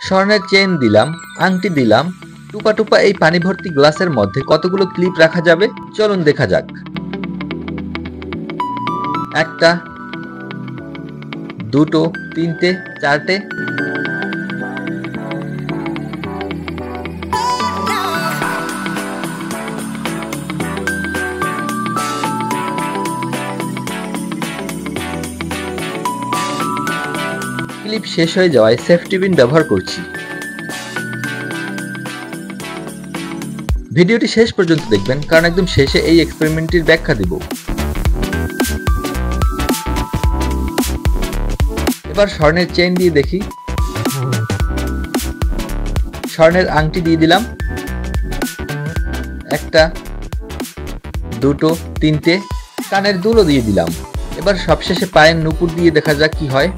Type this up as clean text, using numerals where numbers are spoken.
স্বর্ণের চেইন দিলাম, আংটি দিলাম। টুপা টুপা এই পানি ভর্তি গ্লাসের মধ্যে কতগুলো ক্লিপ রাখা যাবে চলুন দেখা যাক। একটা, দুটো, তিনটে, চারটে। ক্লিপ শেষ হয়ে যাওয়ায় সেফটি পিন ব্যবহার করছি। ভিডিওটি শেষ পর্যন্ত দেখবেন, কারণ একদম শেষে এই এক্সপেরিমেন্টটির ব্যাখ্যা দিব। এবার স্বর্ণের চেইন দিয়ে দেখি। স্বর্ণের আংটি দিয়ে দিলাম, একটা, দুটো, তিনটে। কানের দুলও দিয়ে দিলাম। এবার সবশেষে পায়ের নুপুর দিয়ে দেখা যাক কি হয়।